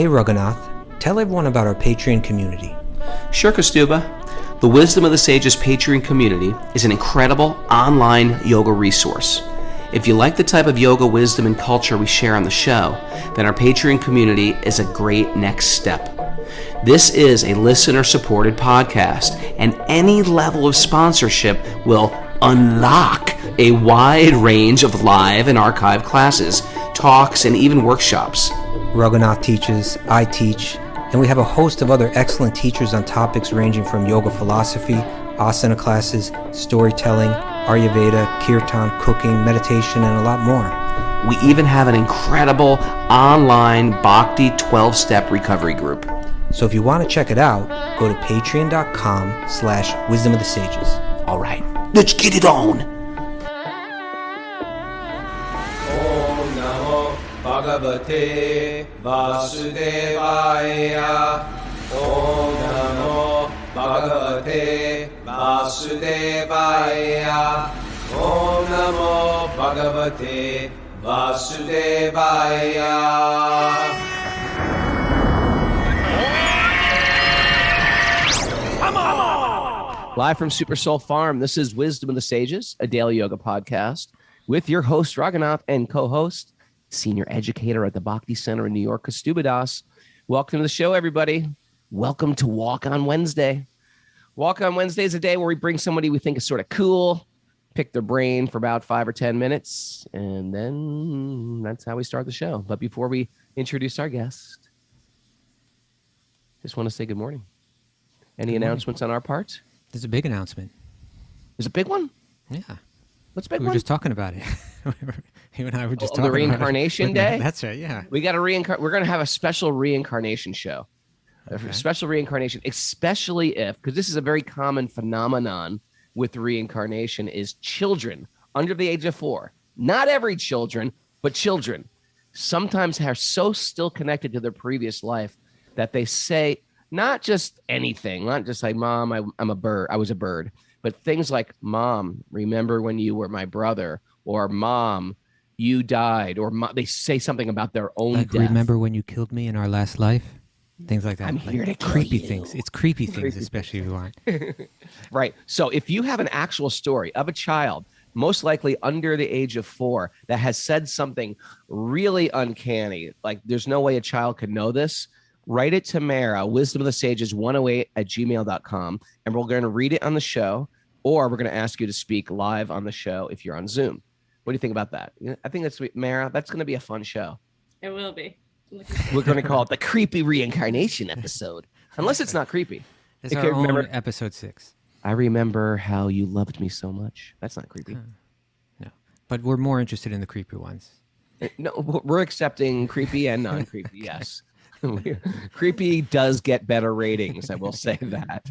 Hey Raghunath, tell everyone about our Patreon community. Sure, Kaustubha. The Wisdom of the Sages Patreon community is an incredible online yoga resource. If you like the type of yoga wisdom and culture we share on the show, then our Patreon community is a great next step. This is a listener-supported podcast, and any level of sponsorship will unlock a wide range of live and archived classes, talks, and even workshops. Raghunath teaches, I teach, and we have a host of other excellent teachers on topics ranging from yoga philosophy, asana classes, storytelling, Ayurveda, kirtan, cooking, meditation, and a lot more. We even have an incredible online Bhakti 12-step recovery group. So if you want to check it out, go to patreon.com/wisdom of the sages. All right, let's get it on. Om Namo Bhagavate Vasudevaya. Om Namo Bhagavate Vasudevaya. Om Namo Bhagavate Vasudevaya. Live from Super Soul Farm, this is Wisdom of the Sages, a daily yoga podcast with your host, Raghunath, and co-host, senior educator at the Bhakti Center in New York, Kaustubha Das. Welcome to the show, everybody. Welcome to Walk on Wednesday. Walk on Wednesday is a day where we bring somebody we think is sort of cool, pick their brain for about 5 or 10 minutes, and then that's how we start the show. But before we introduce our guest, just want to say good morning. Any announcements on our part? There's a big announcement. There's a big one? Yeah. What's a big We one? were just talking about it. You and I were just The talking reincarnation about it. day? That's right, yeah. We got we're going to have a special reincarnation show. Okay. A special reincarnation, especially if, because this is a very common phenomenon with reincarnation, is children under the age of 4. Not every children, but children sometimes are so still connected to their previous life that they say not just anything, not just like, Mom, I'm a bird. I was a bird. But things like, Mom, remember when you were my brother? Or Mom, you died. Or they say something about their own Like, death. remember when you killed me in our last life? Things like that. I'm like here to kill creepy you. things. It's creepy things, especially if you want. Right. So if you have an actual story of a child, most likely under the age of 4, that has said something really uncanny, like there's no way a child could know this, write it to Mara, Wisdom of the Sages 108@gmail.com, and we're going to read it on the show, or we're going to ask you to speak live on the show if you're on Zoom. What do you think about that? I think that's sweet. Mara, that's going to be a fun show. It will be. We're going to call it the creepy reincarnation episode, unless it's not creepy. It's our own episode 6. I remember how you loved me so much. That's not creepy. No, but we're more interested in the creepy ones. No, we're accepting creepy and non-creepy. Yes. Creepy does get better ratings. I will say that.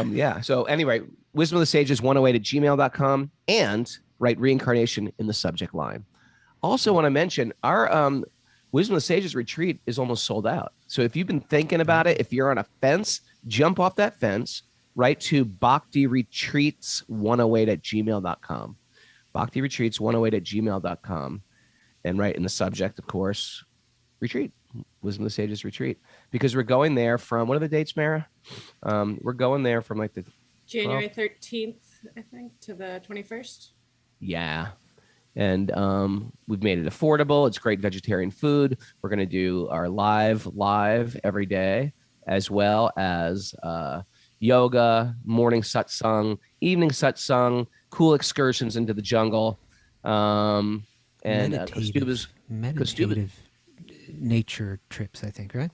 Yeah. So anyway, Wisdom of the Sages 108@gmail.com, and write reincarnation in the subject line. Also want to mention our Wisdom of the Sages retreat is almost sold out. So if you've been thinking about it, if you're on a fence, jump off that fence, write to Bhakti Retreats 108@gmail.com. Bhakti Retreats 108@gmail.com. And write in the subject, of course, retreat, Wisdom of the Sages retreat, because we're going there from, what are the dates, Mara? We're going there from like the January 13th, I think, to the 21st. Yeah. And we've made it affordable. It's great vegetarian food. We're going to do our live every day, as well as yoga, morning satsang, evening satsang, cool excursions into the jungle. And meditative nature trips, I think, right?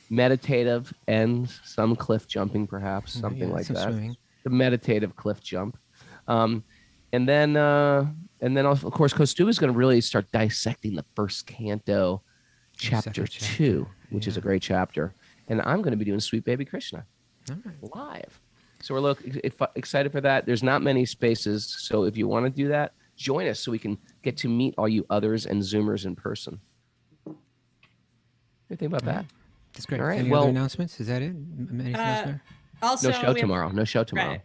Meditative and some cliff jumping, perhaps, something like that. Swimming. The meditative cliff jump. And then of course, Kaustubha is going to really start dissecting the first canto, chapter 2, which is a great chapter. And I'm going to be doing Sweet Baby Krishna live. So we're excited for that. There's not many spaces. So if you want to do that, join us so we can get to meet all you others and Zoomers in person. What do you think about that? That's great. All right. Any other announcements? Is that it? Anything else there? Also, No show tomorrow. Right.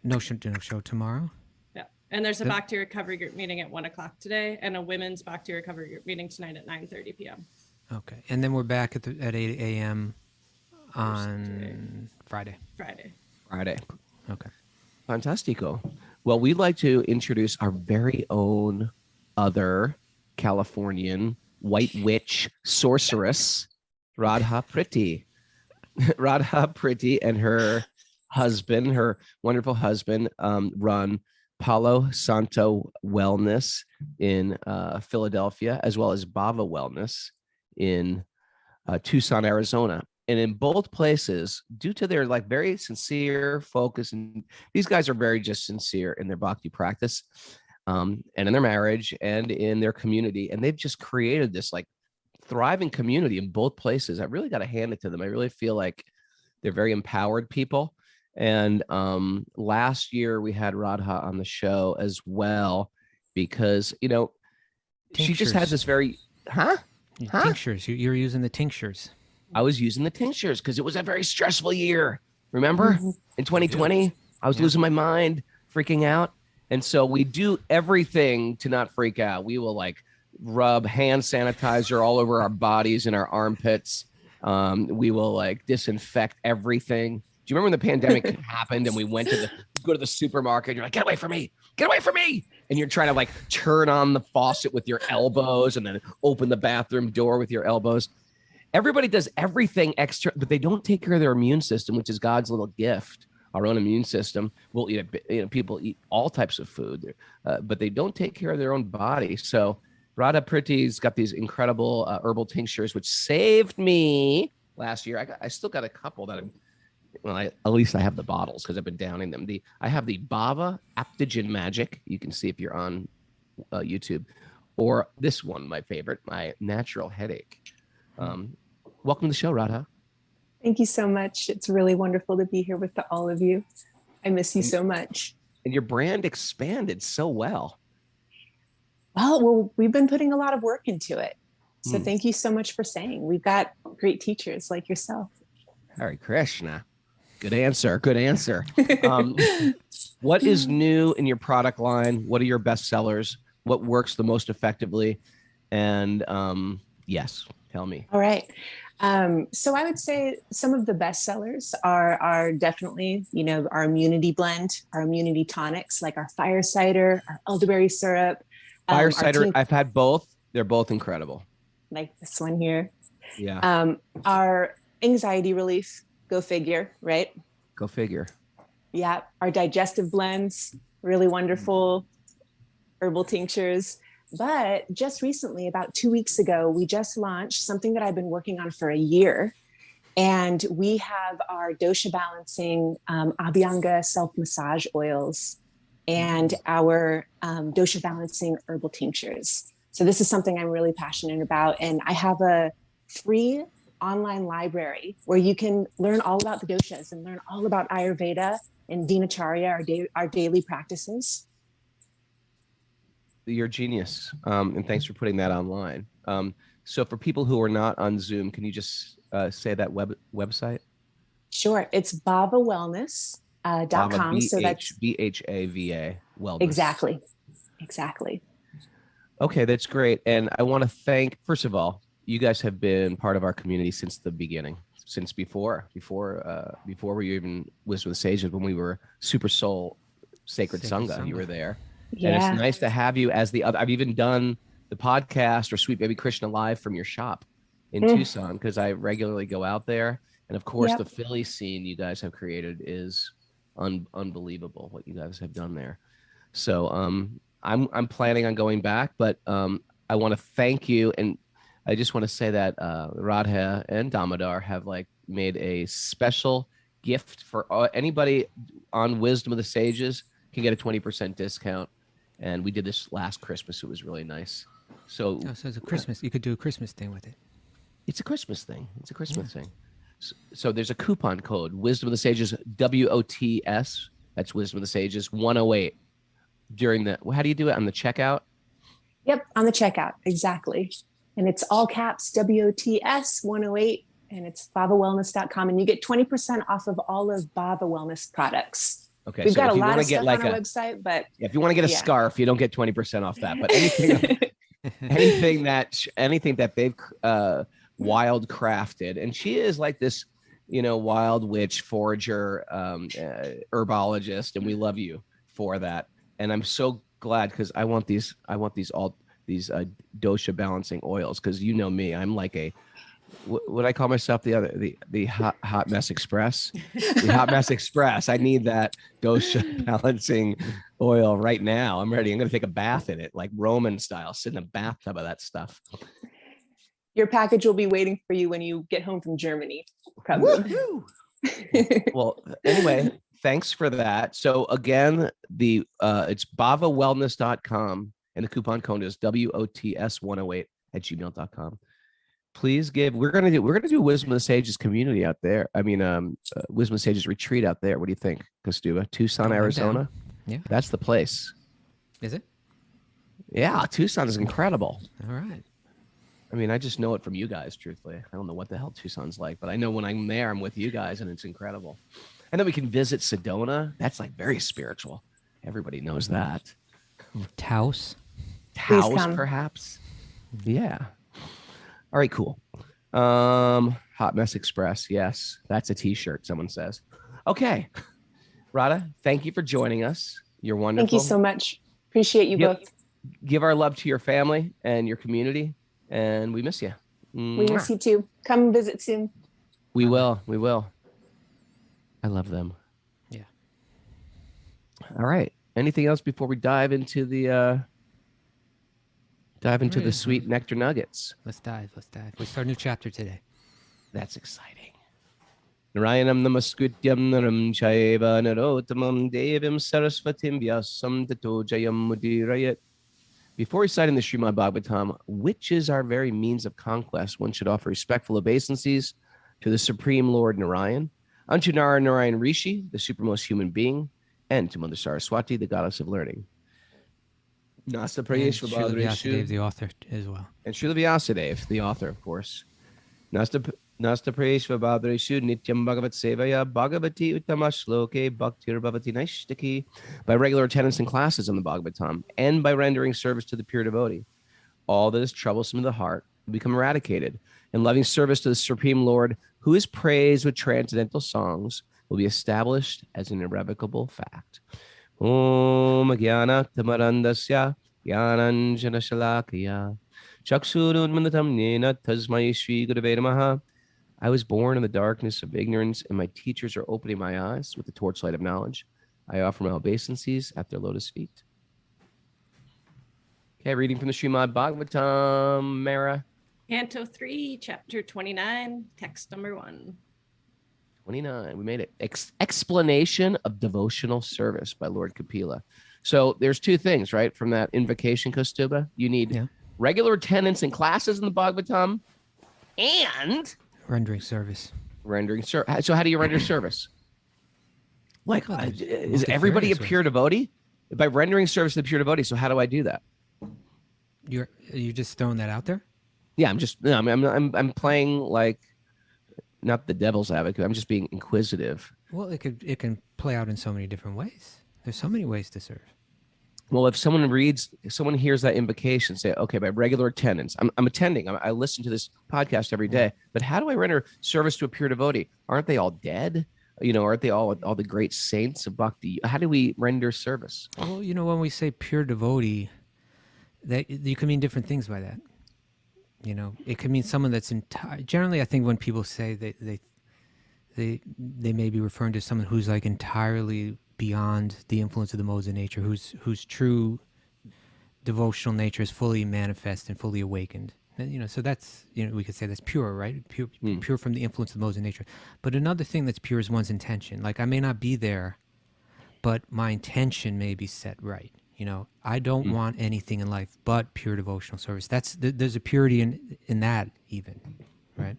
No show tomorrow. Yeah. And there's a Bhakti recovery group meeting at 1:00 today, and a women's Bhakti recovery group meeting tonight at 9:30 p.m. Okay. And then we're back at 8 a.m. on Friday. Friday. Okay. Fantastico. Well, we'd like to introduce our very own other Californian white witch sorceress, Radha Priti. Radha Priti and her husband, her wonderful husband, run Palo Santo Wellness in Philadelphia, as well as Bava Wellness in Tucson, Arizona. And in both places, due to their like very sincere focus, and these guys are very just sincere in their bhakti practice, and in their marriage and in their community, and they've just created this like thriving community in both places. I really got to hand it to them. I really feel like they're very empowered people. And last year we had Radha on the show as well, because she just has this very Tinctures. You're using the tinctures. I was using the tinctures because it was a very stressful year. Remember, in 2020, I was losing my mind, freaking out. And so we do everything to not freak out. We will like rub hand sanitizer all over our bodies and our armpits. We will like disinfect everything. Do you remember when the pandemic happened and we went to go to the supermarket? And you're like, get away from me, get away from me. And you're trying to like turn on the faucet with your elbows and then open the bathroom door with your elbows. Everybody does everything extra, but they don't take care of their immune system, which is God's little gift. Our own immune system. We'll eat, people eat all types of food, but they don't take care of their own body. So Radha Priti's got these incredible herbal tinctures, which saved me last year. I still got a couple that at least I have the bottles because I've been downing them. I have the Bava Aptogen Magic. You can see if you're on YouTube, or this one, my favorite, my natural headache. Welcome to the show, Radha. Thank you so much. It's really wonderful to be here with all of you. I miss you so much. And your brand expanded so well. Well, we've been putting a lot of work into it. So thank you so much for saying. We've got great teachers like yourself. Hare Krishna. Good answer. Good answer. What is new in your product line? What are your best sellers? What works the most effectively? And yes, tell me. All right. So I would say some of the best sellers are definitely, our immunity blend, our immunity tonics, like our fire cider, our elderberry syrup. Fire cider, I've had both. They're both incredible. Like this one here. Yeah. Our anxiety relief, go figure, right? Go figure. Yeah. Our digestive blends, really wonderful herbal tinctures. But just recently, about 2 weeks ago, we just launched something that I've been working on for a year. And we have our dosha balancing Abhyanga self-massage oils and our dosha balancing herbal tinctures. So this is something I'm really passionate about. And I have a free online library where you can learn all about the doshas and learn all about Ayurveda and Dinacharya, our daily practices. You're a genius. And thanks for putting that online. So for people who are not on Zoom, can you just say that website? Sure. It's bhavawellness.com. So that's BHAVA wellness. Exactly. Okay, that's great. And I want to thank, first of all, you guys have been part of our community since the beginning, since before we were even Wisdom of the Sages, when we were Super Soul Sacred Sangha. You were there. Yeah. And it's nice to have you as the other. I've even done the podcast or Sweet Baby Krishna live from your shop in Tucson, because I regularly go out there. And of course, the Philly scene you guys have created is unbelievable, what you guys have done there. So I'm planning on going back, but I want to thank you. And I just want to say that Radha and Damodar have made a special gift for anybody on Wisdom of the Sages can get a 20% discount. And we did this last Christmas. It was really nice. So it's a Christmas. You could do a Christmas thing with it. It's a Christmas thing. Thing. So there's a coupon code, Wisdom of the Sages, WOTS. That's Wisdom of the Sages 108. During how do you do it on the checkout? Yep, on the checkout, exactly. And it's all caps, WOTS 108, and it's bhavawellness.com, and you get 20% off of all of Bhava Wellness products. Okay, we've so got if a you lot want of to get stuff on our website, but if you want to get a scarf, you don't get 20% off that. But anything that they've wild crafted, and she is like this, wild witch forager, herbologist, and we love you for that. And I'm so glad, because I want these dosha balancing oils, because you know me, I'm like a what I call myself, the hot mess express. The hot mess express. I need that dosha balancing oil right now. I'm ready. I'm going to take a bath in it, like Roman style, sit in a bathtub of that stuff. Your package will be waiting for you when you get home from Germany. Well, anyway, thanks for that. So again, it's bhavawellness.com, and the coupon code is WOTS108 @gmail.com. Please give. We're gonna do Wisdom of the Sages community out there. I mean, Wisdom of the Sages retreat out there. What do you think, Kaustubha? Tucson, Arizona. Yeah, that's the place. Is it? Yeah, Tucson is incredible. All right. I mean, I just know it from you guys, truthfully. I don't know what the hell Tucson's like, but I know when I'm there, I'm with you guys, and it's incredible. And then we can visit Sedona. That's like very spiritual. Everybody knows that. Taos, perhaps. Yeah. All right, cool. Hot Mess Express. Yes, that's a t-shirt, someone says. Okay. Radha, thank you for joining us. You're wonderful. Thank you so much. Appreciate you both. Give our love to your family and your community, and we miss you. We miss you too. Come visit soon. We will. I love them. Yeah. All right. Anything else before we dive into the sweet nectar nuggets? Let's dive. We start a new chapter today. That's exciting. Narayanam namaskrityam naram chaiva narottamam devim sarasvatim vyasam tato jayam mudirayat. Before reciting the Srimad Bhagavatam, which is our very means of conquest, one should offer respectful obeisances to the Supreme Lord Narayan, unto Narayan Rishi, the supremmost human being, and to Mother Saraswati, the goddess of learning. Nasta Prayesh Srila Vyasadeva, the author, as well. And Srila Vyasadeva, the author, of course. Nasta Prayesh Vabhadreshu Nityam Bhagavat Sevaya Bhagavati Uttama Shloke Bhaktir Bhavati Naishtaki, by regular attendance in classes on the Bhagavatam, and by rendering service to the pure devotee. All that is troublesome to the heart will become eradicated, and loving service to the Supreme Lord, who is praised with transcendental songs, will be established as an irrevocable fact. Om Jnana Tamarandasya Jnananjana Shalakaya Chaksurunmandatam Nena Tasmai Shri Gurave Namaha. I was born in the darkness of ignorance, and my teachers are opening my eyes with the torchlight of knowledge. I offer my obeisances at their lotus feet. Okay, reading from the Srimad Bhagavatam, Mara. Canto 3, Chapter 29, Text number 1. 29. We made it. Explanation of devotional service by Lord Kapila. So there's two things, right? From that invocation, Kaustubha. You need regular attendance in classes in the Bhagavatam and rendering service. So how do you render service? Like, is everybody a pure devotee? By rendering service to the pure devotee. So how do I do that? You're just throwing that out there? Yeah, I'm playing like, not the devil's advocate. I'm just being inquisitive. Well, it can play out in so many different ways. There's so many ways to serve. Well, if someone hears that invocation, say, okay, by regular attendance, I'm attending. I listen to this podcast every day. But how do I render service to a pure devotee? Aren't they all dead? Aren't they all the great saints of Bhakti? How do we render service? Well, when we say pure devotee, that you can mean different things by that. It can mean someone that's generally, I think when people say they may be referring to someone who's like entirely beyond the influence of the modes of nature, whose true devotional nature is fully manifest and fully awakened. And, so that's, we could say that's pure, right? Pure from the influence of the modes of nature. But another thing that's pure is one's intention. Like, I may not be there, but my intention may be set right. I don't want anything in life but pure devotional service. There's a purity in that even, right?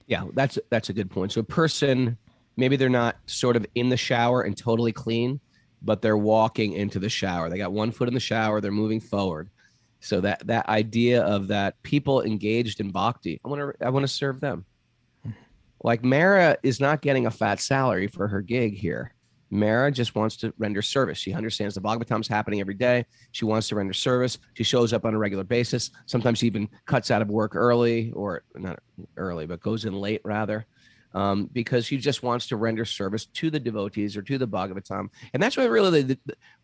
Yeah, that's a good point. So a person, maybe they're not sort of in the shower and totally clean, but they're walking into the shower. They got one foot in the shower, they're moving forward. So that idea of that people engaged in bhakti, I want to serve them. Like Mara is not getting a fat salary for her gig here. Mara just wants to render service. She understands the Bhagavatam's happening every day. She wants to render service. She shows up on a regular basis. Sometimes she even cuts out of work early, or not early, but goes in late rather, because she just wants to render service to the devotees or to the Bhagavatam. And that's why really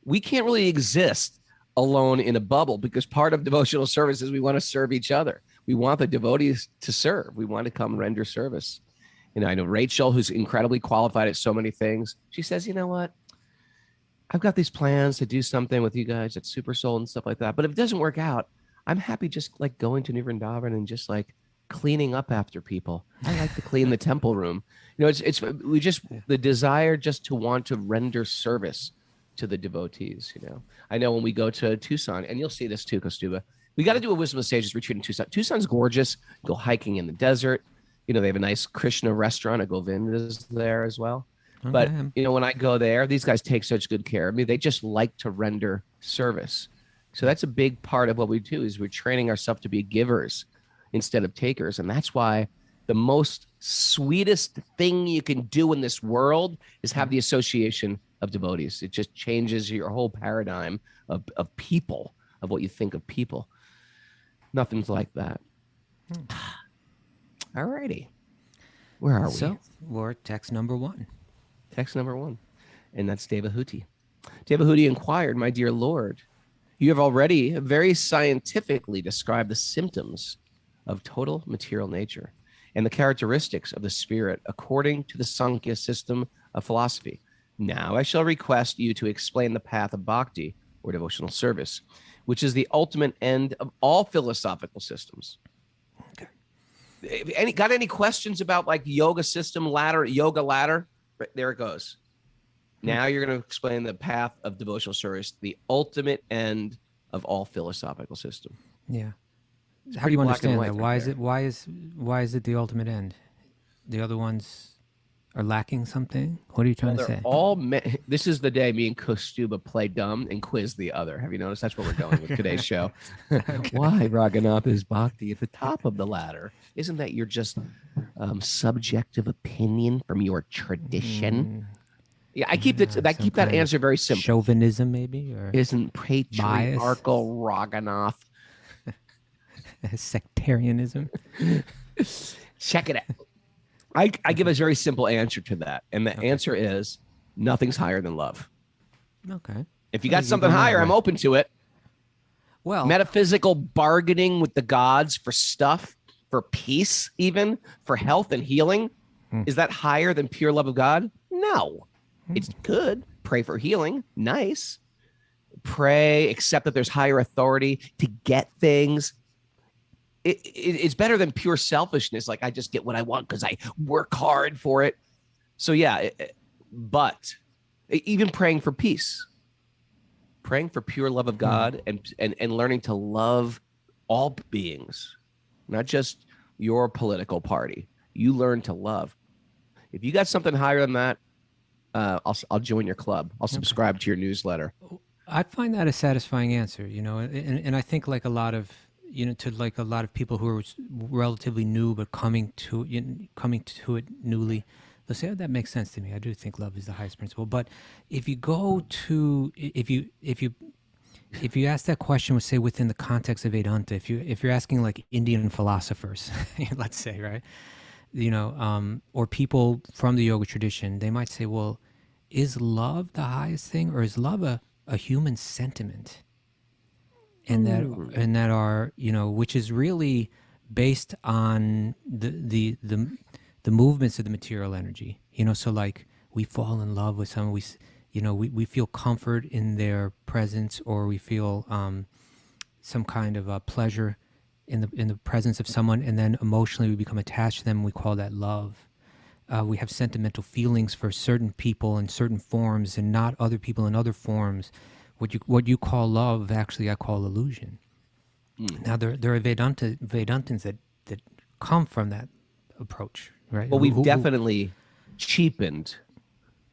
we can't really exist alone in a bubble, because part of devotional service is we want to serve each other. We want the devotees to serve. We want to come render service. I know Rachel, who's incredibly qualified at so many things. She says, you know what? I've got these plans to do something with you guys at Super Soul and stuff like that. But if it doesn't work out, I'm happy just like going to New Vrindavan and just like cleaning up after people. I like to clean the temple room. The desire just to want to render service to the devotees. I know when we go to Tucson, and you'll see this too, Kaustubha, we got to do a Wisdom of Sages retreat in Tucson. Tucson's gorgeous. Go hiking in the desert. They have a nice Krishna restaurant. A Govinda's there as well. Okay. But, when I go there, these guys take such good care of me. They just like to render service. So that's a big part of what we do, is we're training ourselves to be givers instead of takers. And that's why the most sweetest thing you can do in this world is have the association of devotees. It just changes your whole paradigm of people, of what you think of people. Nothing's like that. All righty. Where are we? So we're text number 1. Text number 1. And that's Devahuti. Devahuti inquired, my dear Lord, you have already very scientifically described the symptoms of total material nature and the characteristics of the spirit according to the Sankhya system of philosophy. Now I shall request you to explain the path of bhakti, or devotional service, which is the ultimate end of all philosophical systems. Got any questions about like yoga system ladder, yoga ladder? Right, there it goes. Now you're going to explain the path of devotional service, the ultimate end of all philosophical system. Yeah. How do you understand that? Why is it the ultimate end? The other ones are lacking something? What are you trying to say? This is the day me and Kaustubha play dumb and quiz the other. Have you noticed? That's where we're going with today's show. Why Raghunath is bhakti at the top of the ladder? Isn't that your just subjective opinion from your tradition? Yeah, I keep that answer very simple. Chauvinism, maybe, or isn't patriarchal Raghunath sectarianism? Check it out. I give a very simple answer to that. And the answer is nothing's higher than love. Okay. If you got something higher, I'm open to it. Well, metaphysical bargaining with the gods for stuff, for peace, even for health and healing. Is that higher than pure love of God? No. It's good. Pray for healing. Nice. Pray, accept that there's higher authority to get things. It's better than pure selfishness. Like I just get what I want because I work hard for it. So yeah, but even praying for peace, praying for pure love of God and learning to love all beings, not just your political party. You learn to love. If you got something higher than that, I'll join your club. I'll subscribe to your newsletter. I find that a satisfying answer, and I think like a lot of, to like a lot of people who are relatively new but coming to it newly, they'll say, "Oh, that makes sense to me. I do think love is the highest principle." But if you ask that question, say within the context of Vedanta, if you're asking like Indian philosophers, let's say, right, or people from the yoga tradition, they might say, "Well, is love the highest thing, or is love a human sentiment?" And that are, which is really based on the movements of the material energy, so like we fall in love with someone, we feel comfort in their presence, or we feel some kind of pleasure in the presence of someone, and then emotionally we become attached to them. We call that love. We have sentimental feelings for certain people in certain forms, and not other people in other forms. What you call love, actually, I call illusion. Now, there are Vedantins that come from that approach, right? Well, we've definitely cheapened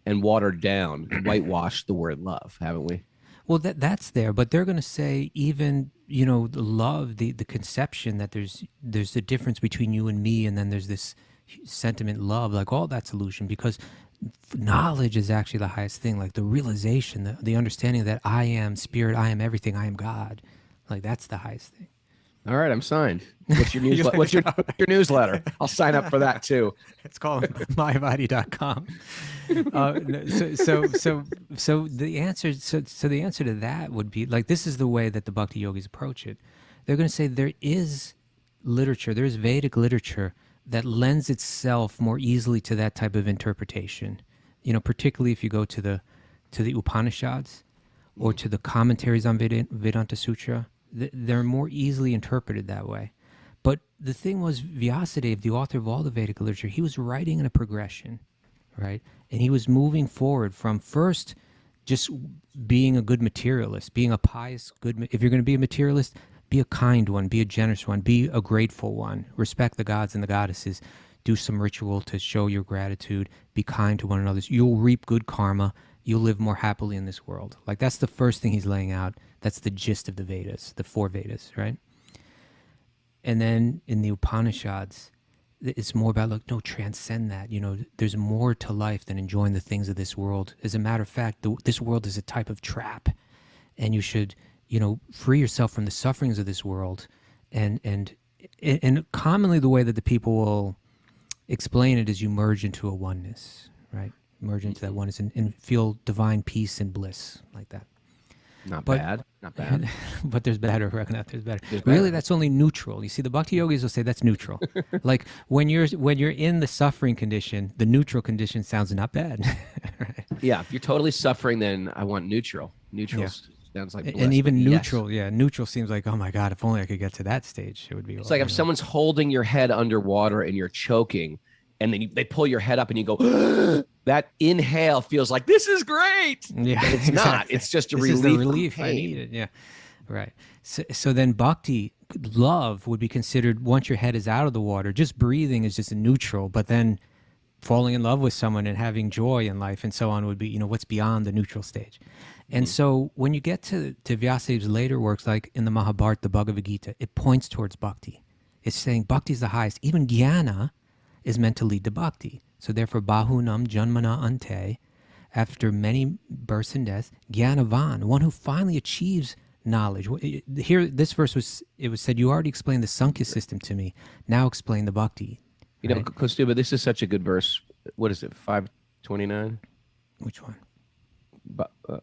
and watered down and whitewashed the word love, haven't we? Well, that's there, but they're going to say even, the love, the conception that there's a difference between you and me, and then there's this sentiment love, like all that's illusion, because knowledge is actually the highest thing. Like the realization, the understanding that I am spirit, I am everything, I am God. Like that's the highest thing. All right, I'm signed. What's your newsletter? What's your newsletter? I'll sign up for that too. It's called mybody.com. So the answer, the answer to that would be like, this is the way that the Bhakti yogis approach it. They're going to say there is literature, there is Vedic literature that lends itself more easily to that type of interpretation. You know, particularly if you go to the Upanishads or to the commentaries on Vedanta Sutra, they're more easily interpreted that way. But the thing was, Vyasadeva, the author of all the Vedic literature, he was writing in a progression, right? And he was moving forward from first just being a good materialist, being a pious, good. If you're going to be a materialist, be a kind one, be a generous one, be a grateful one, respect the gods and the goddesses, do some ritual to show your gratitude, be kind to one another. You'll reap good karma. You'll live more happily in this world. Like that's the first thing he's laying out. That's the gist of the Vedas, the 4 Vedas, right? And then in the Upanishads, it's more about, look, no, transcend that. You know, there's more to life than enjoying the things of this world. As a matter of fact, this world is a type of trap, and you should, you know, free yourself from the sufferings of this world. And commonly the way that the people will explain it is you merge into a oneness, right? Merge into that oneness and feel divine peace and bliss like that. Not bad. But there's better, Raghunath. There's better. Really, that's only neutral. You see, the Bhakti yogis will say that's neutral. Like when you're in the suffering condition, the neutral condition sounds not bad. Right? Yeah, if you're totally suffering, then I want neutral. Neutral sounds like bliss, and even neutral. Yes. Yeah, neutral seems like, oh my God, if only I could get to that stage, it would be. It's like if someone's holding your head underwater and you're choking, and then they pull your head up and you go. That inhale feels like this is great. Yeah, but it's not. It's just a this relief. Is the relief I needed. Yeah, right. So then bhakti, love, would be considered once your head is out of the water. Just breathing is just a neutral, but then falling in love with someone and having joy in life and so on would be, you know, what's beyond the neutral stage. And so when you get to Vyasadeva's later works, like in the Mahabharata, the Bhagavad Gita, it points towards bhakti. It's saying bhakti is the highest. Even jnana is meant to lead to bhakti. So therefore, bahunam janmana ante, after many births and deaths, jnanavan, one who finally achieves knowledge. Here, this verse was said, you already explained the Sankhya system to me. Now explain the bhakti. You know, Kaustubha, this is such a good verse. What is it, 529? Which one?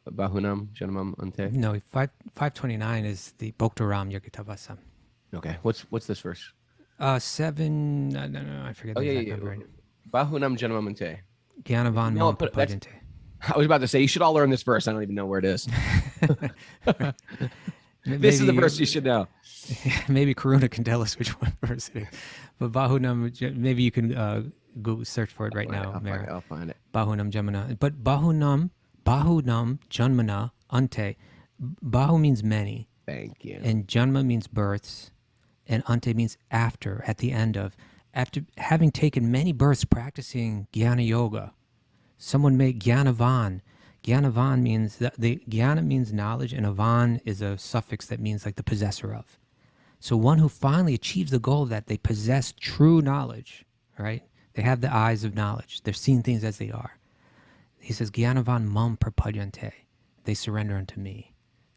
Bahunam janmam ante? No, 529 is the Bhoktaram Yogitavasam. Okay, what's this verse? 7, no, I forget the exact number right now. Bahunam janmam ante. Jnanavan mam prapadyante. I was about to say, you should all learn this verse. I don't even know where it is. This is the verse you should know. Maybe Karuna can tell us which one verse it is. But Bahunam, maybe you can go search for it right now. I'll find it. Bahunam Janmana. But Bahunam Janmana Ante. Bahu means many. Thank you. And Janma means births. And Ante means after, at the end of. After having taken many births practicing jnana-yoga, someone made jnanavan. Jnanavan means, the jnana means knowledge, and avan is a suffix that means like the possessor of. So one who finally achieves the goal that they possess true knowledge, right? They have the eyes of knowledge. They're seeing things as they are. He says, jnanavan mam prapadyante. They surrender unto me,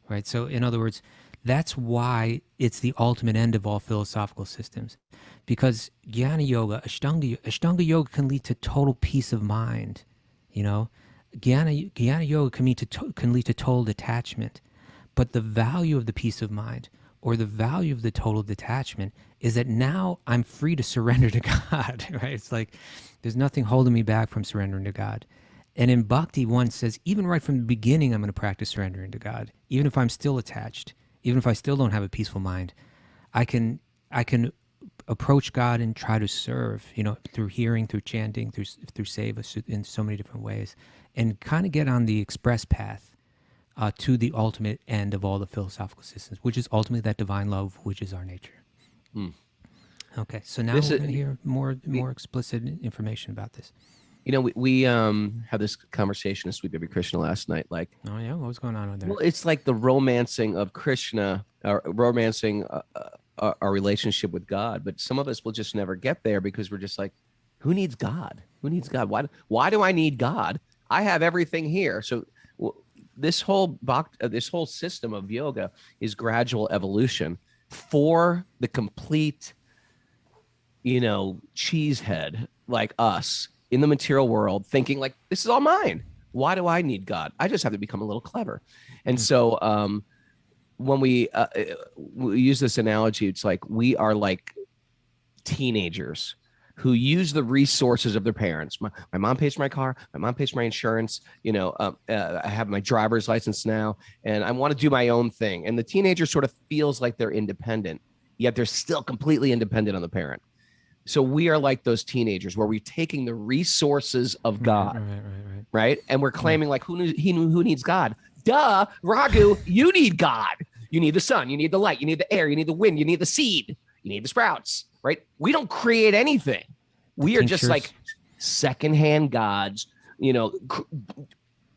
right? So in other words, that's why it's the ultimate end of all philosophical systems. Because jnana yoga, Ashtanga yoga can lead to total peace of mind. You know, jnana yoga can lead to total detachment. But the value of the peace of mind, or the value of the total detachment, is that now I'm free to surrender to God, right? It's like there's nothing holding me back from surrendering to God. And in Bhakti, one says, even right from the beginning, I'm going to practice surrendering to God. Even if I'm still attached, even if I still don't have a peaceful mind, I can approach God and try to serve, you know, through hearing, through chanting, through seva, in so many different ways, and kind of get on the express path to the ultimate end of all the philosophical systems, which is ultimately that divine love, which is our nature. Okay, so now we're going to hear more explicit information about this. You know, we had this conversation in Sweet Baby Krishna last night. Like, oh yeah, what was going on with there? Well, it's like the romancing of Krishna, or romancing our relationship with God. But some of us will just never get there because we're just like, Who needs God? Who needs God? Why do I need God? I have everything here. So this whole system of yoga is gradual evolution for the complete, cheesehead like us in the material world, thinking like, this is all mine. Why do I need God? I just have to become a little clever. And so when we use this analogy, it's like we are like teenagers who use the resources of their parents. My mom pays for my car. My mom pays for my insurance. I have my driver's license now, and I want to do my own thing. And the teenager sort of feels like they're independent, yet they're still completely independent on the parent. So we are like those teenagers where we're taking the resources of God, right? And we're claiming like, who needs God? Duh, Raghu, you need God. You need the sun. You need the light. You need the air. You need the wind. You need the seed. You need the sprouts, right? We don't create anything. We are just like secondhand gods,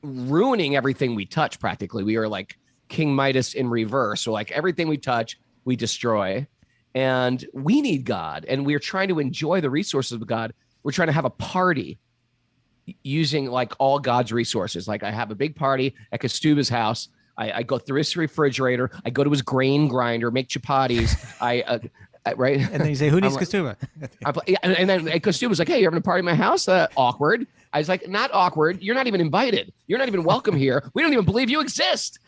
ruining everything we touch practically. We are like King Midas in reverse. So like everything we touch, we destroy. And we need God. And we're trying to enjoy the resources of God. We're trying to have a party using like all God's resources. Like I have a big party at Kaustubha's house. I go through his refrigerator. I go to his grain grinder, make chapatis. Right. And then you say, who needs Kaustubha? And then Kaustubha's like, hey, you're having a party at my house? Awkward. I was like, not awkward. You're not even invited. You're not even welcome here. We don't even believe you exist.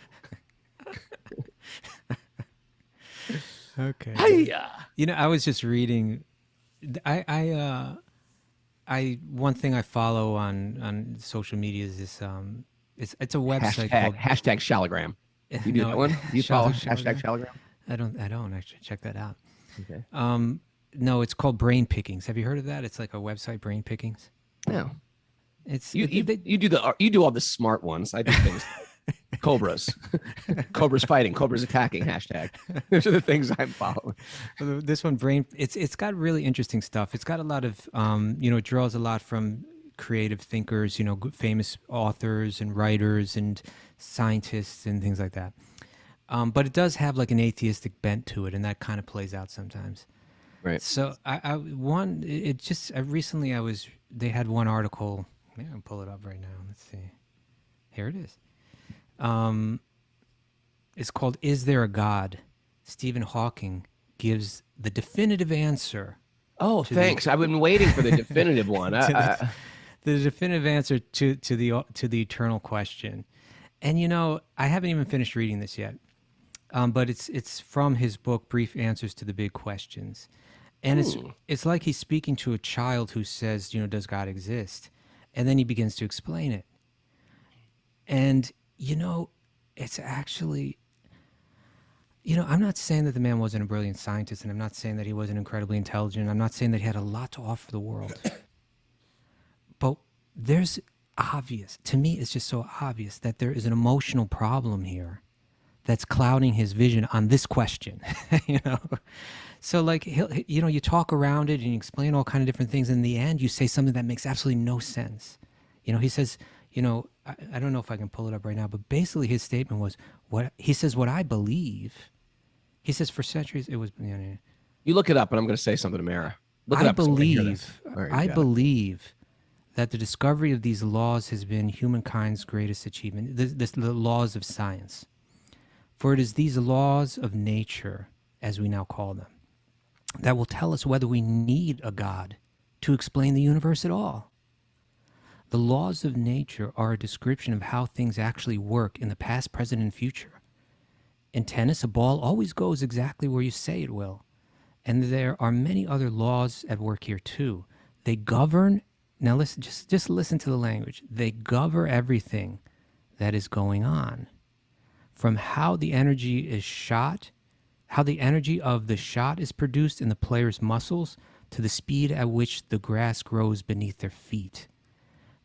Okay. Hey-ya. I was just reading. One thing I follow on social media is this. It's a website called hashtag Shalagram. You do that one? You follow hashtag Shalagram? I don't actually check that out. Okay. No, it's called Brain Pickings. Have you heard of that? It's like a website, Brain Pickings. No. It's you do all the smart ones. I do things. Cobras fighting, cobras attacking. Hashtag. Those are the things I'm following. This one, it's got really interesting stuff. It's got a lot of it draws a lot from creative thinkers, famous authors and writers and scientists and things like that. But it does have like an atheistic bent to it, and that kind of plays out sometimes. Right. So they had one article. Maybe I can pull it up right now. Let's see. Here it is. It's called "Is There a God?" Stephen Hawking gives the definitive answer. Oh, thanks. I've been waiting for the definitive one. The definitive answer to the eternal question. And I haven't even finished reading this yet. But it's from his book Brief Answers to the Big Questions. And it's like he's speaking to a child who says, does God exist? And then he begins to explain it. And it's actually, I'm not saying that the man wasn't a brilliant scientist, and I'm not saying that he wasn't incredibly intelligent. I'm not saying that he had a lot to offer the world. But there's to me, it's just so obvious that there is an emotional problem here that's clouding his vision on this question, So like, you talk around it and you explain all kind of different things. In the end, you say something that makes absolutely no sense. He says, I don't know if I can pull it up right now, but basically his statement was what I believe. He says for centuries it was. You look it up, and I'm going to say something to Mara. I believe that the discovery of these laws has been humankind's greatest achievement. The laws of science, for it is these laws of nature, as we now call them, that will tell us whether we need a God to explain the universe at all. The laws of nature are a description of how things actually work in the past, present, and future. In tennis, a ball always goes exactly where you say it will. And there are many other laws at work here too. They govern, now listen, just listen to the language. They govern everything that is going on. From how the energy is shot, how the energy of the shot is produced in the player's muscles, to the speed at which the grass grows beneath their feet.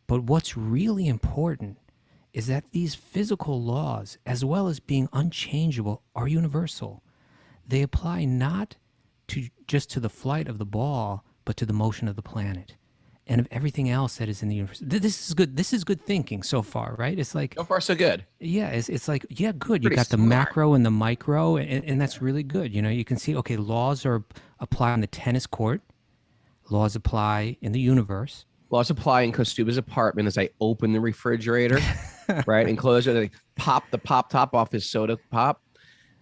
But what's really important is that these physical laws, as well as being unchangeable, are universal. They apply not just to the flight of the ball, but to the motion of the planet and of everything else that is in the universe. This is good. This is good thinking so far, right? It's like, so far so good. Yeah, it's like, yeah, good. You Pretty got the smart. macro and the micro, and that's really good. You can see, okay, laws are applied on the tennis court, Laws apply in the universe. Laws apply in Kaustubha's apartment as I open the refrigerator, right, and close it. And pop the pop top off his soda pop,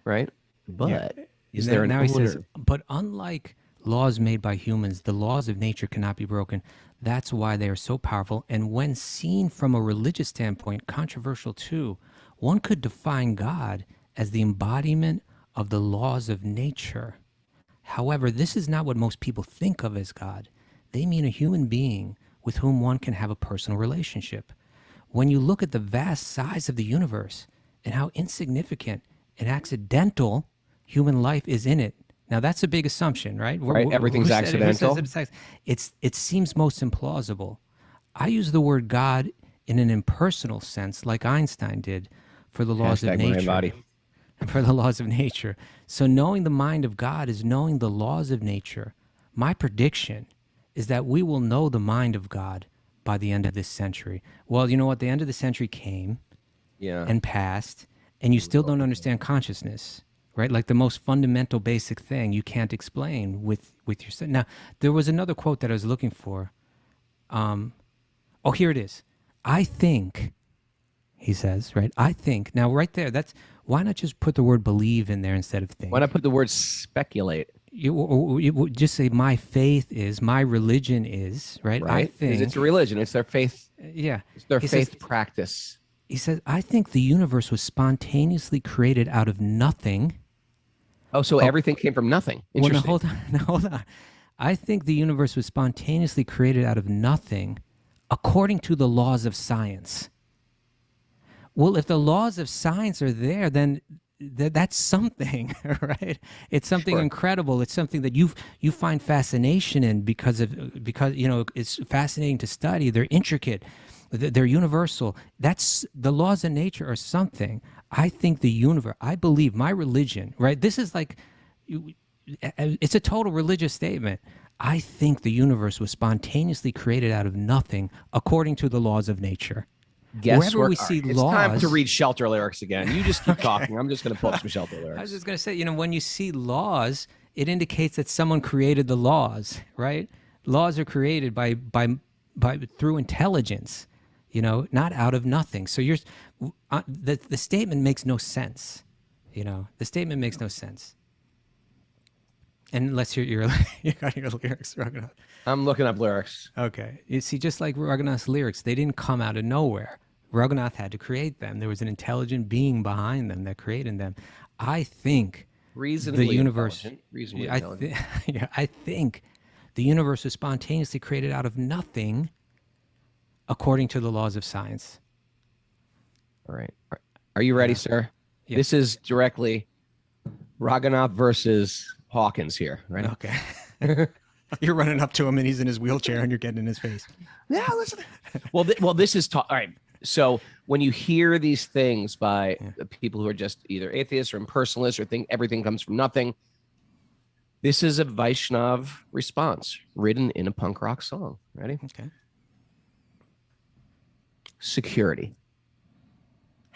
right? But is there an now order? he says, but unlike laws made by humans, the laws of nature cannot be broken. That's why they are so powerful. And when seen from a religious standpoint, controversial too. One could define God as the embodiment of the laws of nature. However, this is not what most people think of as God. They mean a human being with whom one can have a personal relationship. When you look at the vast size of the universe and how insignificant and accidental human life is in it, now that's a big assumption, right? Right, everything's accidental. It seems most implausible. I use the word God in an impersonal sense, like Einstein did, for the laws of nature. Body. For the laws of nature. So knowing the mind of God is knowing the laws of nature. My prediction is that we will know the mind of God by the end of this century. Well, you know what? The end of the century came and passed, and you still don't understand consciousness, right? Like the most fundamental basic thing you can't explain with yourself. Now, there was another quote that I was looking for. Here it is. I think, he says, right? I think. Now, right there, why not just put the word believe in there instead of think? Why not put the word speculate? You just say my faith is, my religion is, right? Right. I think It's a religion. It's their faith. Yeah. It's their He faith says- practice. He says, I think the universe was spontaneously created out of nothing. Oh, so everything came from nothing. Interesting. Well, hold on. I think the universe was spontaneously created out of nothing according to the laws of science. Well, if the laws of science are there, then that's something, right? It's something incredible. It's something that you find fascination in because it's fascinating to study. They're intricate. They're universal. That's the laws of nature are something. I think the universe, I believe my religion, right? This is like, it's a total religious statement. I think the universe was spontaneously created out of nothing according to the laws of nature. Wherever we see It's laws, time to read Shelter lyrics again. You just keep talking. I'm just going to pull up some Shelter lyrics. I was just going to say, when you see laws, it indicates that someone created the laws, right? Laws are created by through intelligence, not out of nothing. So the statement makes no sense. The statement makes no sense. And let's hear you got your lyrics, Raghunath. I'm looking up lyrics. Okay. You see, just like Raghunath's lyrics, they didn't come out of nowhere. Raghunath had to create them. There was an intelligent being behind them that created them. I think Reasonably the universe. Reasonably intelligent. I think the universe was spontaneously created out of nothing, according to the laws of science. All right. Are you ready, sir? Yeah. This is directly Raghunath versus Hawkins here, right? Okay. You're running up to him and he's in his wheelchair and you're getting in his face. Yeah, listen. Well, this is all right. So when you hear these things by the people who are just either atheists or impersonalists or think everything comes from nothing, this is a Vaishnav response written in a punk rock song. Ready? Okay. Security.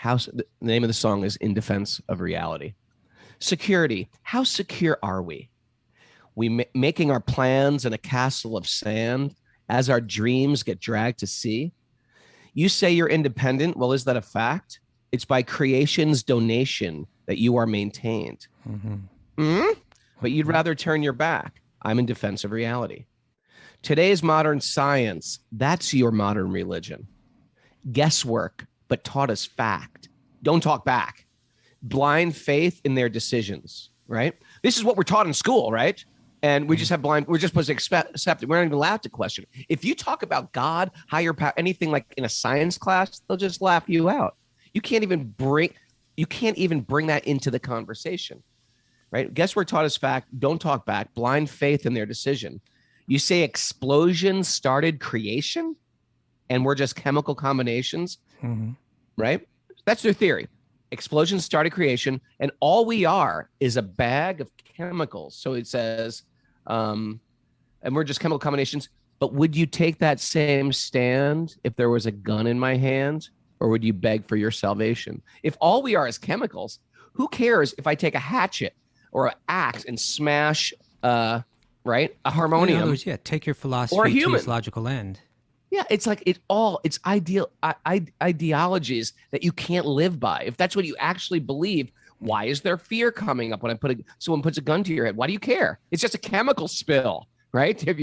The name of the song is In Defense of Reality. Security. How secure are we? We making our plans in a castle of sand as our dreams get dragged to sea. You say you're independent. Well, is that a fact? It's by creation's donation that you are maintained. But you'd rather turn your back. I'm in defense of reality. Today's modern science, that's your modern religion. Guesswork, but taught us fact. Don't talk back. Blind faith in their decisions, right? This is what we're taught in school, right? And we just have we're just supposed to accept it. We're not even allowed to question it. If you talk about God, higher power, anything like in a science class, they'll just laugh you out. You can't even bring that into the conversation, right? Guesswork taught us fact. Don't talk back. Blind faith in their decision. You say explosions started creation and we're just chemical combinations, right? That's their theory. Explosions started creation, and all we are is a bag of chemicals. So it says, and we're just chemical combinations. But would you take that same stand if there was a gun in my hand, or would you beg for your salvation? If all we are is chemicals, who cares if I take a hatchet or an axe and smash right? A In harmonium. other words, yeah, take your philosophy to human. its logical end. Yeah, it's like it's ideologies that you can't live by. If that's what you actually believe, why is there fear coming up when someone puts a gun to your head? Why do you care? It's just a chemical spill, right? If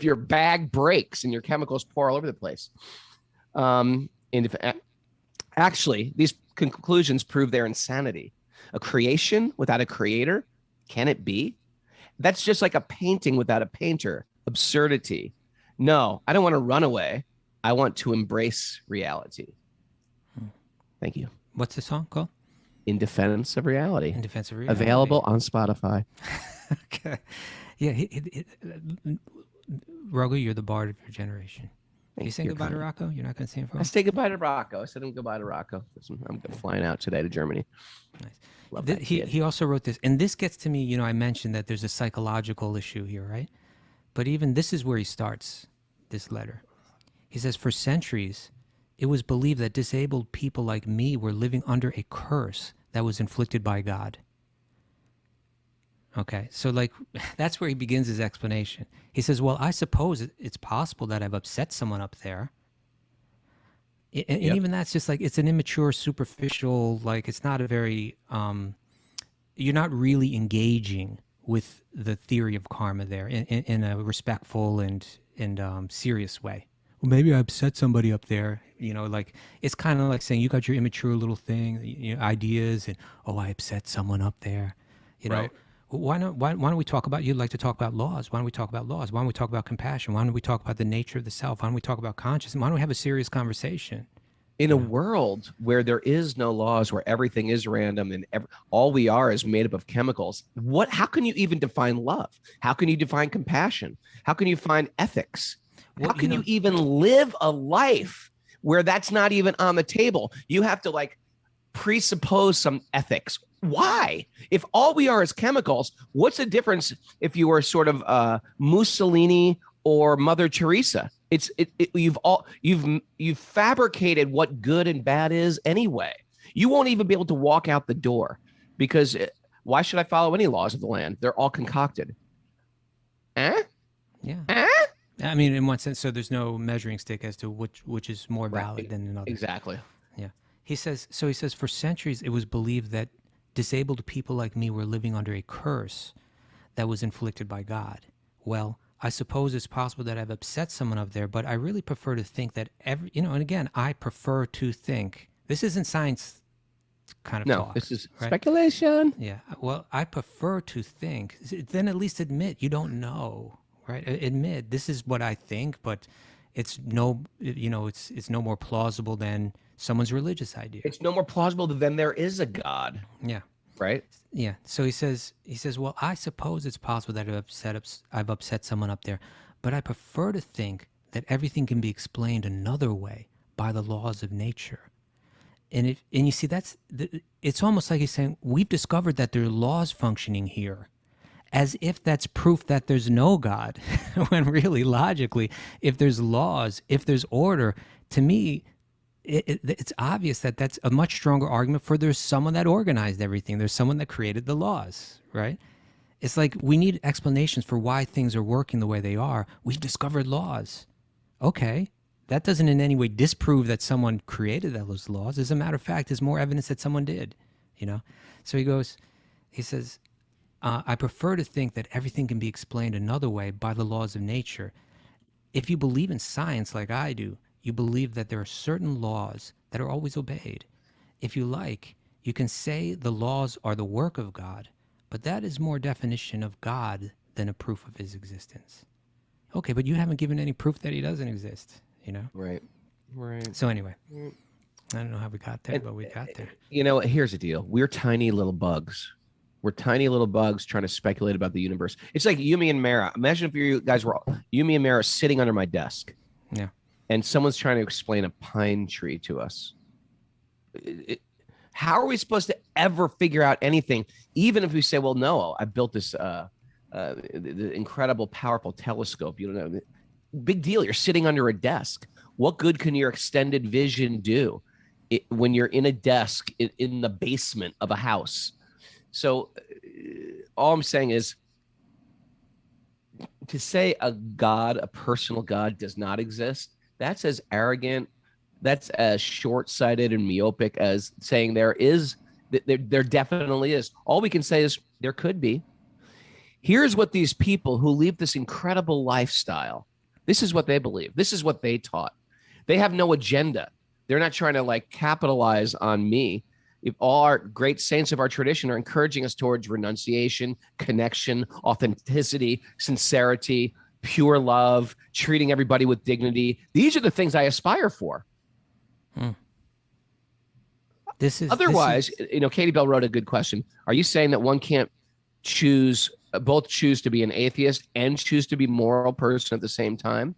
your bag breaks and your chemicals pour all over the place. And if actually these conclusions prove their insanity. A creation without a creator, can it be? That's just like a painting without a painter. Absurdity. No, I don't want to run away. I want to embrace reality. Thank you. What's the song called? In Defense of Reality. In Defense of Reality. Available on Spotify. Okay. Yeah. Raghu, you're the bard of your generation. Are you saying goodbye to Rocco? You're not going to sing it for him? I say goodbye to Rocco. I said goodbye to Rocco. I'm flying out today to Germany. Nice. Love that kid. He also wrote this, and this gets to me. I mentioned that there's a psychological issue here, right? But even this is where he starts this letter. He says, for centuries, it was believed that disabled people like me were living under a curse that was inflicted by God. Okay, so that's where he begins his explanation. He says, well, I suppose it's possible that I've upset someone up there. And even that's just it's an immature, superficial, it's not a very, you're not really engaging with the theory of karma there in a respectful and serious way. Well, maybe I upset somebody up there, it's kind of like saying you got your immature little thing, ideas, and I upset someone up there, Right. Why don't we talk about, you'd like to talk about laws? Why don't we talk about laws? Why don't we talk about compassion? Why don't we talk about the nature of the self? Why don't we talk about consciousness? Why don't we have a serious conversation? In a world where there is no laws, where everything is random and all we are is made up of chemicals, how can you even define love? How can you define compassion? How can you find ethics? How can you even live a life where that's not even on the table? You have to presuppose some ethics. Why? If all we are is chemicals, what's the difference if you were sort of Mussolini or Mother Teresa? You've fabricated what good and bad is anyway. You won't even be able to walk out the door because why should I follow any laws of the land? They're all concocted. Yeah. I mean, in one sense, so there's no measuring stick as to which is more valid than another. Exactly. Yeah. He says, for centuries, it was believed that disabled people like me were living under a curse that was inflicted by God. Well, I suppose it's possible that I've upset someone up there, but I really prefer to think that and again, I prefer to think, this isn't science kind of talk. No, this is speculation. Yeah. Well, I prefer to think, then at least admit you don't know, right? Admit this is what I think, but it's no more plausible than someone's religious idea. It's no more plausible than there is a God. Yeah. Right? Yeah. So he says, well, I suppose it's possible that I've upset someone up there, but I prefer to think that everything can be explained another way by the laws of nature. And you see, it's almost like he's saying, we've discovered that there are laws functioning here, as if that's proof that there's no God, when really, logically, if there's laws, if there's order, to me, it's obvious that that's a much stronger argument for there's someone that organized everything. There's someone that created the laws, right? It's like we need explanations for why things are working the way they are. We've discovered laws. Okay. That doesn't in any way disprove that someone created those laws. As a matter of fact, there's more evidence that someone did, So he says, I prefer to think that everything can be explained another way by the laws of nature. If you believe in science like I do, you believe that there are certain laws that are always obeyed. If you like, you can say the laws are the work of God, but that is more definition of God than a proof of his existence. Okay, but you haven't given any proof that he doesn't exist, Right. So anyway, I don't know how we got there, but we got there. Here's the deal. We're tiny little bugs. We're tiny little bugs trying to speculate about the universe. It's like Yumi and Mara. Imagine if you guys were Yumi and Mara sitting under my desk. Yeah. And someone's trying to explain a pine tree to us. How are we supposed to ever figure out anything? Even if we say, well, no, I built this the incredible, powerful telescope. You don't know. Big deal. You're sitting under a desk. What good can your extended vision do when you're in a desk in the basement of a house? So all I'm saying is to say a God, a personal God, does not exist, that's as arrogant, that's as short-sighted and myopic as saying there definitely is. All we can say is there could be. Here's what these people who lead this incredible lifestyle, this is what they believe. This is what they taught. They have no agenda. They're not trying to like capitalize on me. If all our great saints of our tradition are encouraging us towards renunciation, connection, authenticity, sincerity, pure love, treating everybody with dignity. These are the things I aspire for. Otherwise, Katie Bell wrote a good question. Are you saying that one can't both choose to be an atheist and choose to be a moral person at the same time?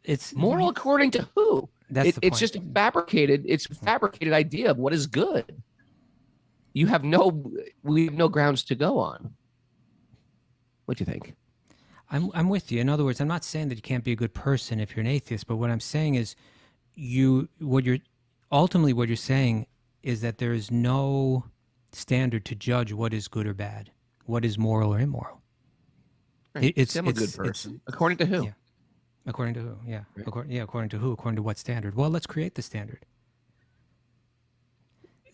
It's moral according to who? It's just a fabricated idea of what is good. We have no grounds to go on. What do you think? I'm with you. In other words, I'm not saying that you can't be a good person if you're an atheist, but what I'm saying is what you're saying is that there is no standard to judge what is good or bad, what is moral or immoral. Right. I'm a good person. According to who? Yeah. According to who? Yeah. Right. According to who? According to what standard? Well, let's create the standard.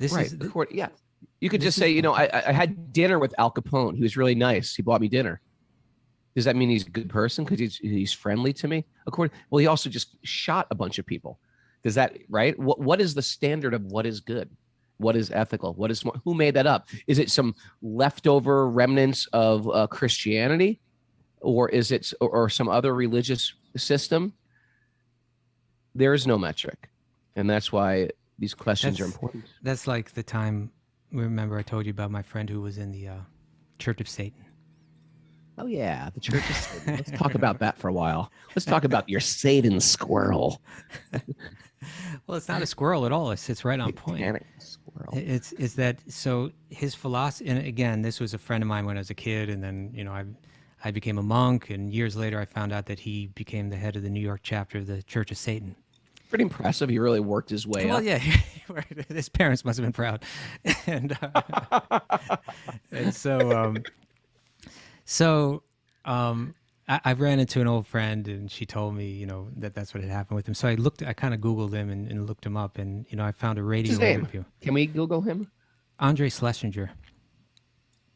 You could just say, I had dinner with Al Capone. He was really nice. He bought me dinner. Does that mean he's a good person because he's friendly to me? Well, he also just shot a bunch of people. Does that, right? What is the standard of what is good? What is ethical? Who made that up? Is it some leftover remnants of Christianity, or is it or some other religious system? There is no metric, and that's why these questions are important. That's like the time. Remember, I told you about my friend who was in the Church of Satan. Oh yeah, the Church of Satan. Let's talk about that for a while. Let's talk about your Satan squirrel. Well, it's not a squirrel at all. It's right on point. Squirrel. It's that. So his philosophy, and again, this was a friend of mine when I was a kid, and then I became a monk, and years later I found out that he became the head of the New York chapter of the Church of Satan. Pretty impressive. He really worked his way up. Well, yeah, his parents must have been proud, and I ran into an old friend, and she told me, that's what had happened with him. So I kind of Googled him and looked him up, and I found a radio interview. Can we Google him? Andre Schlesinger.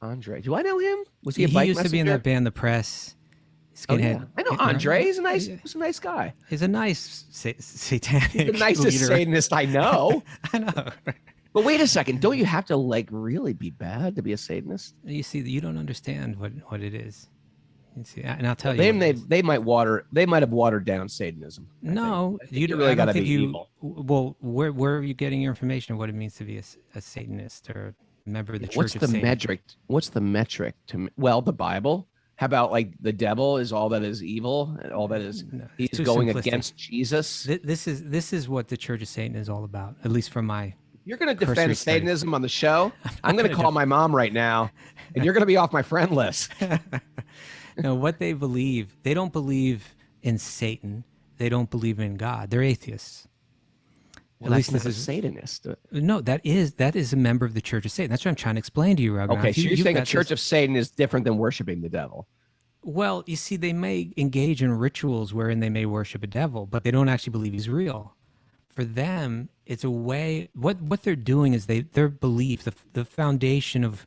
Andre, do I know him? Was he a bike He used messenger? to be in that band, The Press. Skinhead. I know Andre. He's a nice guy. He's a nice satanic. He's the nicest Satanist I know. I know. But wait a second. Don't you have to really be bad to be a Satanist? You see, you don't understand what it is. You see, and I'll tell you. They might have watered down Satanism. No, you really got to be evil. Well, where are you getting your information of what it means to be a Satanist or a member of the Church of Satan? What's the metric to? Well, the Bible. How about the devil is all that is evil and all that is he's going against Jesus? This is what the Church of Satan is all about, at least from my. You're going to defend Satanism on the show? I'm going to call my mom right now, and you're going to be off my friend list. No, what they believe, they don't believe in Satan. They don't believe in God. They're atheists. Well, at least this is a Satanist. No, that is a member of the Church of Satan. That's what I'm trying to explain to you, Raghunath. Okay, so you're saying a Church of Satan is different than worshiping the devil. Well, you see, they may engage in rituals wherein they may worship a devil, but they don't actually believe he's real. For them, it's a way. What they're doing is their belief, the foundation of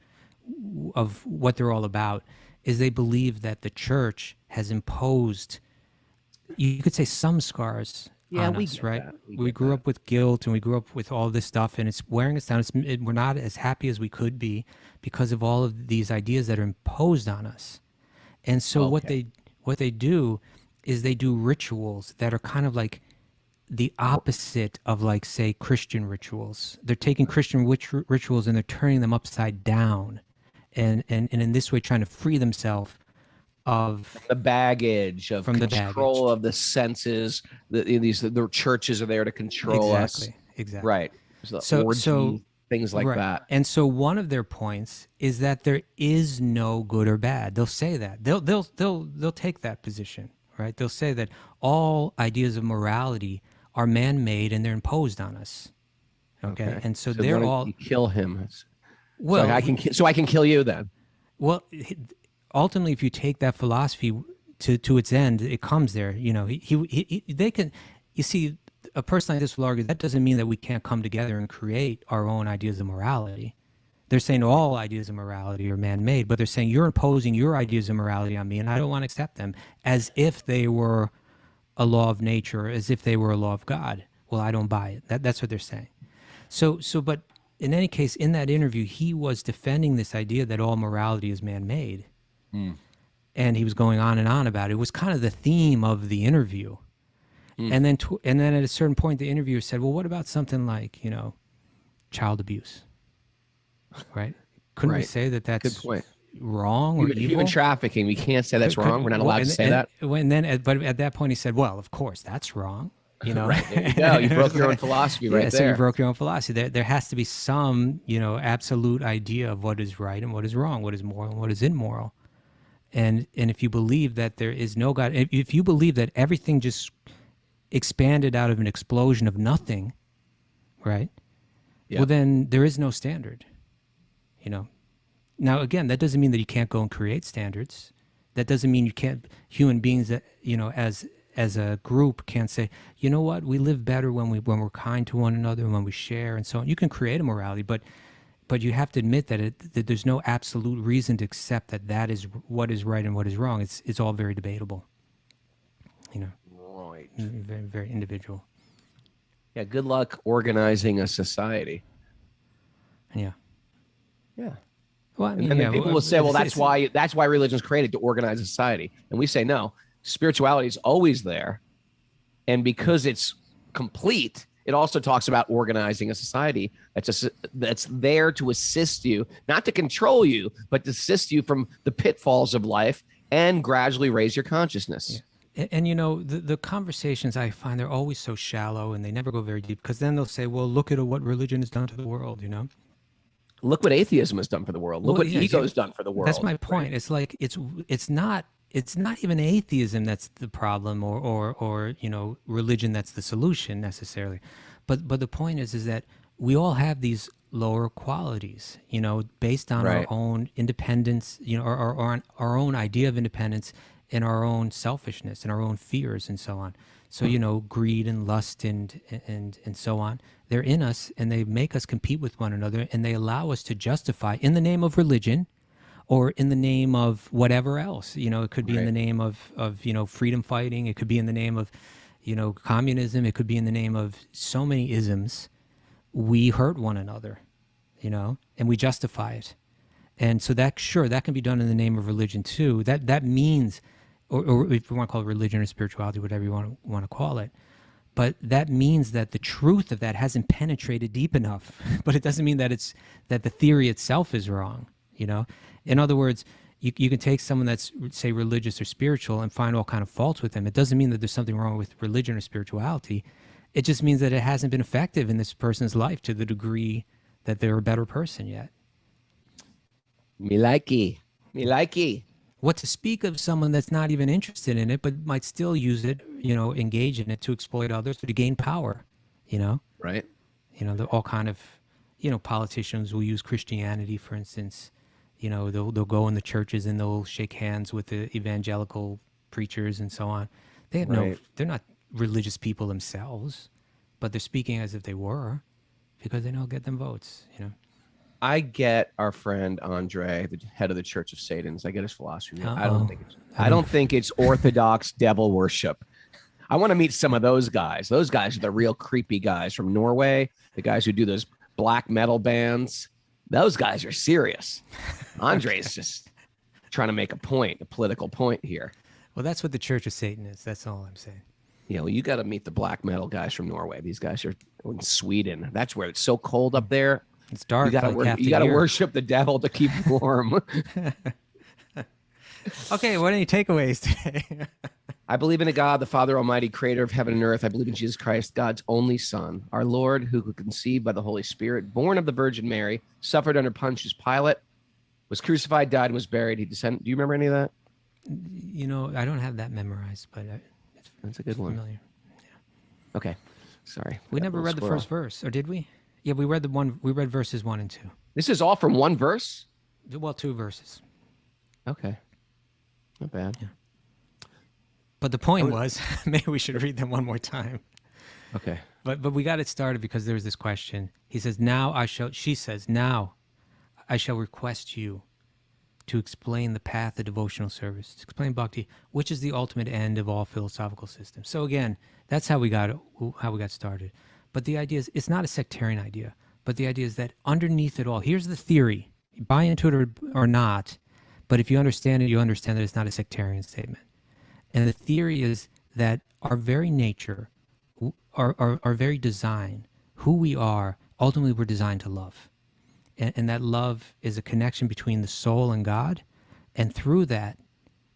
what they're all about, is they believe that the church has imposed, you could say, some scars on us, right? We grew up with guilt, and we grew up with all this stuff, and it's wearing us down. We're not as happy as we could be because of all of these ideas that are imposed on us. And so what they do is they do rituals that are kind of like the opposite of, say, Christian rituals. They're taking Christian rituals and they're turning them upside down. And in this way trying to free themselves of the baggage of control of the senses. The churches are there to control us. Exactly. Right. So things like that. And so one of their points is that there is no good or bad. They'll say that. They'll take that position, right? They'll say that all ideas of morality are man-made and they're imposed on us. Okay. And so they're all kill him. Well, so I can kill you then. Well, ultimately, if you take that philosophy, to its end, it comes there. You know, they can. You see, a person like this will argue that doesn't mean that we can't come together and create our own ideas of morality. They're saying all ideas of morality are man-made, but they're saying you're imposing your ideas of morality on me, and I don't want to accept them, as if they were a law of nature, as if they were a law of God. Well, I don't buy it. That's what they're saying. So, but in any case, in that interview, he was defending this idea that all morality is man-made, and he was going on and on about it. It was kind of the theme of the interview, and then at a certain point, the interviewer said, "Well, what about something like, you know, child abuse?" Right? Couldn't we say that that's Good point. wrong or evil? Human trafficking, we can't say that's wrong. We're not allowed to say that. But at that point, he said, "Well, of course, that's wrong." You know, Right, there you go. You broke your own philosophy right there. So you broke your own philosophy. There has to be some, you know, absolute idea of what is right and what is wrong, what is moral and what is immoral. And if you believe that there is no God, if you believe that everything just expanded out of an explosion of nothing, right? Yeah. Well, then there is no standard. You know, now again, that doesn't mean that you can't go and create standards. That doesn't mean you can't. Human beings that, you know, as a group can't say, you know what, we live better when we're kind to one another and when we share and so on. You can create a morality, but you have to admit that there's no absolute reason to accept that is what is right and what is wrong. It's all very debatable. You know, Right. very, very individual. Yeah. Good luck organizing a society. Yeah. Yeah. Well, I mean, And yeah, then people will say, well, that's why religion is created, to organize a society. And we say, no, spirituality is always there. And because it's complete, it also talks about organizing a society that's there to assist you, not to control you, but to assist you from the pitfalls of life and gradually raise your consciousness. Yeah. And you know, the conversations, I find, they're always so shallow and they never go very deep, because then they'll say, well, look at what religion has done to the world, you know? Look what atheism has done for the world. Look what ego has done for the world. That's my point. Right? It's like it's not even atheism that's the problem, or you know, religion that's the solution necessarily. But the point is that we all have these lower qualities, you know, based on our own independence, you know, or on our own idea of independence, and our own selfishness and our own fears and so on. So, you know, greed and lust and so on, they're in us, and they make us compete with one another, and they allow us to justify in the name of religion or in the name of whatever else. You know, it could be in the name of, you know, freedom fighting. It could be in the name of, you know, communism. It could be in the name of so many isms. We hurt one another, you know, and we justify it. And so that can be done in the name of religion too. That means, or if you want to call it religion or spirituality, whatever you want to call it, but that means that the truth of that hasn't penetrated deep enough. But it doesn't mean that the theory itself is wrong. You know, in other words, you can take someone that's, say, religious or spiritual and find all kind of faults with them. It doesn't mean that there's something wrong with religion or spirituality. It just means that it hasn't been effective in this person's life to the degree that they're a better person yet. Me likey. What to speak of someone that's not even interested in it, but might still use it, you know, engage in it to exploit others, to gain power, you know? Right. You know, all kind of, you know, politicians will use Christianity, for instance. You know, they'll go in the churches and they'll shake hands with the evangelical preachers and so on. They have they're not religious people themselves, but they're speaking as if they were, because they know it'll get them votes, you know? I get our friend Andre, the head of the Church of Satan's. I get his philosophy. I don't think it's orthodox devil worship. I want to meet some of those guys. Those guys are the real creepy guys from Norway. The guys who do those black metal bands. Those guys are serious. Andre's just trying to make a political point here. Well, that's what the Church of Satan is. That's all I'm saying. You know, you got to meet the black metal guys from Norway. These guys are in Sweden. That's where it's so cold up there. It's dark. You got to worship the devil to keep warm. Okay, what are any takeaways today? I believe in a God, the Father Almighty, creator of heaven and earth. I believe in Jesus Christ, God's only Son, our Lord, who was conceived by the Holy Spirit, born of the Virgin Mary, suffered under Pontius Pilate, was crucified, died, and was buried. He descended. Do you remember any of that? You know, I don't have that memorized, but that's a good one. Familiar. Yeah. Okay, sorry. We never read the first verse, or did we? Yeah, we read verses 1 and 2. This is all from one verse? Well, 2 verses. Okay. Not bad. Yeah. But the point was, maybe we should read them one more time. Okay. But we got it started because there was this question. He says, she says, now I shall request you to explain the path of devotional service, to explain bhakti, which is the ultimate end of all philosophical systems. So again, that's how we got started. But the idea is, it's not a sectarian idea, but the idea is that underneath it all, here's the theory. You buy into it or not, but if you understand it, you understand that it's not a sectarian statement. And the theory is that our very nature, our very design, who we are, ultimately we're designed to love. And that love is a connection between the soul and God. And through that,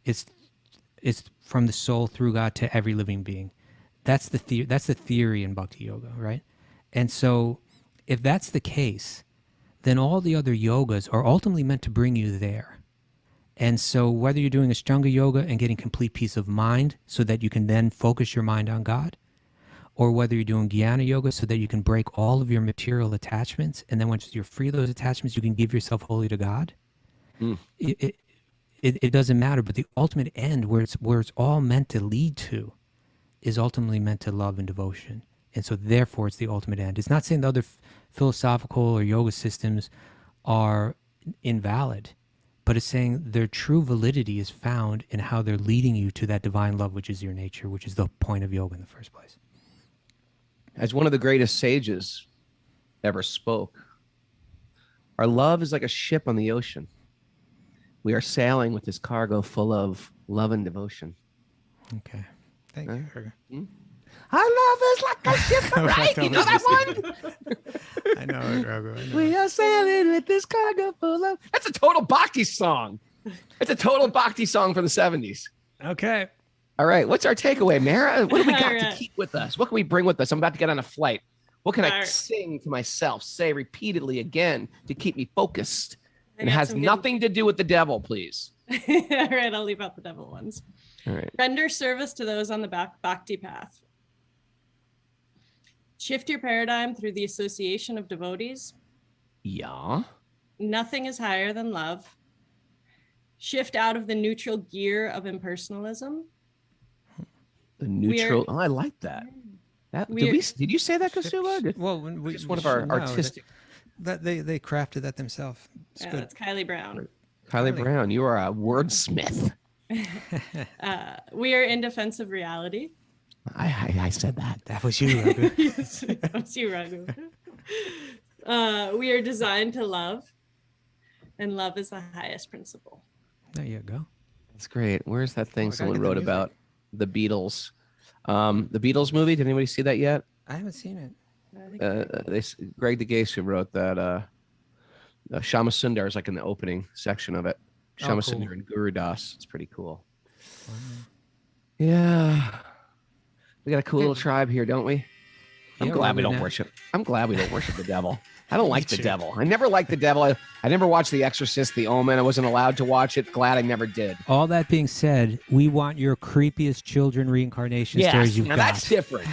it's from the soul through God to every living being. That's the theory in Bhakti-yoga, right? And so if that's the case, then all the other yogas are ultimately meant to bring you there. And so whether you're doing Ashtanga yoga and getting complete peace of mind so that you can then focus your mind on God, or whether you're doing jnana-yoga so that you can break all of your material attachments, and then once you're free of those attachments, you can give yourself wholly to God. It doesn't matter, but the ultimate end, where it's all meant to lead to, is ultimately meant to love and devotion. And so therefore it's the ultimate end. It's not saying the other philosophical or yoga systems are invalid, but it's saying their true validity is found in how they're leading you to that divine love, which is your nature, which is the point of yoga in the first place. As one of the greatest sages ever spoke, our love is like a ship on the ocean. We are sailing with this cargo full of love and devotion. Okay. Thank you. Our love is like a ship, right? You know that one? I know it, Raghu. I know. We are sailing with this cargo full of... That's a total bhakti song. It's a total bhakti song from the 70s. Okay. All right. What's our takeaway, Mara? What do we got All to right. keep with us? What can we bring with us? I'm about to get on a flight. What can All I right. sing to myself, say repeatedly again to keep me focused? I And it got has some good- nothing to do with the devil, please. All right, I'll leave out the devil ones. All right. Render service to those on the bhakti path. Shift your paradigm through the association of devotees. Yeah. Nothing is higher than love. Shift out of the neutral gear of impersonalism. The neutral. Oh, I like that. Did you say that, Kaustubha? Well, Just one of our artistic. That they crafted that themselves. It's Yeah, good. that's Kylie Brown. Kylie Brown, you are a wordsmith. We are in defense of reality. I said that. That was you, Raghu. Yes, that was you, Raghu. We are designed to love, and love is the highest principle. There you go. That's great. Where's that thing I gotta someone get the wrote music. about the Beatles? The Beatles movie. Did anybody see that yet? I haven't seen it. I think Greg DeGase who wrote that. Shama Sundar is like in the opening section of it. Shama cool. Sundar and Guru Das. It's pretty cool. Wow. Yeah. We got a cool little tribe here, don't we? I'm Yeah, glad we we're don't now- worship. I'm glad we don't worship the devil. I don't like the too. devil. I never liked the devil. I never watched The Exorcist, The Omen. I wasn't allowed to watch it. Glad I never did. All that being said, we want your creepiest children reincarnation stories you've now got. that's different.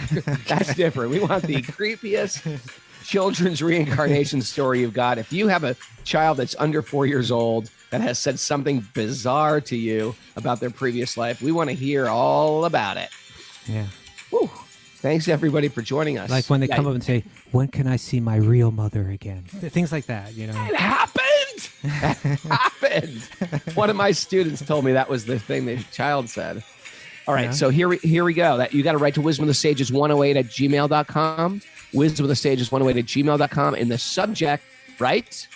That's different. We want the creepiest children's reincarnation story you've got. If you have a child that's under 4 years old that has said something bizarre to you about their previous life, we want to hear all about it. Yeah. Woo. Thanks everybody for joining us. Like when they come up and say, "When can I see my real mother again?" Things like that, you know. It happened. That happened. One of my students told me that was the thing the child said. All right, Yeah. so here we go. That you got to write to wisdomofthesages108@gmail.com. Wisdomofthesages108@gmail.com. In the subject, right?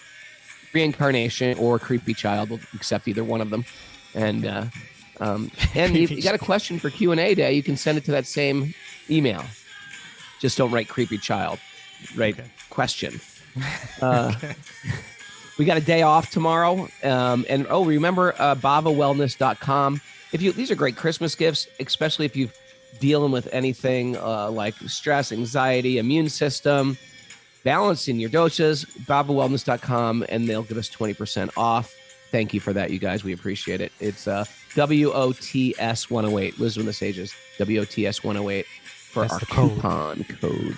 Reincarnation or creepy child. We'll accept either one of them. And if you got a question for Q&A day, you can send it to that same email. Just don't write creepy child. Write question. We got a day off tomorrow. Remember bhavawellness.com. These are great Christmas gifts, especially if you're dealing with anything like stress, anxiety, immune system, balancing your doshas, bhavawellness.com, and they'll give us 20% off. Thank you for that, you guys. We appreciate it. It's WOTS 108, Wisdom of the Sages, WOTS 108 for That's our the code. coupon code.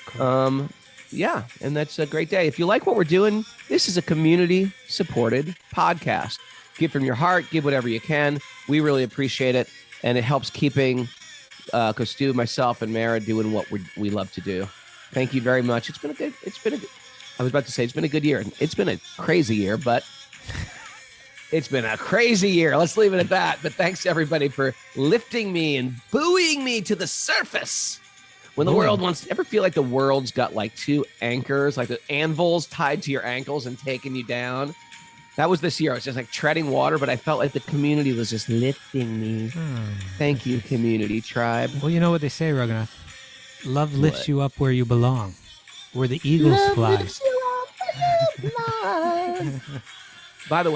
Cool. Yeah, and that's a great day. If you like what we're doing, this is a community-supported podcast. Give from your heart, give whatever you can. We really appreciate it. and it helps keeping Kaustubha, myself, and Mara doing what we love to do. Thank you very much. It's been a good year. It's been a crazy year, but it's been a crazy year. Let's leave it at that. But thanks everybody for lifting me and buoying me to the surface. When the world ever feel like the world's got like two anchors, like the anvils tied to your ankles and taking you down? That was this year. I was just like treading water, but I felt like the community was just lifting me. Thank you, community tribe. Well, you know what they say, Raghunath. Love lifts you up where you belong, where the eagles fly. By the way,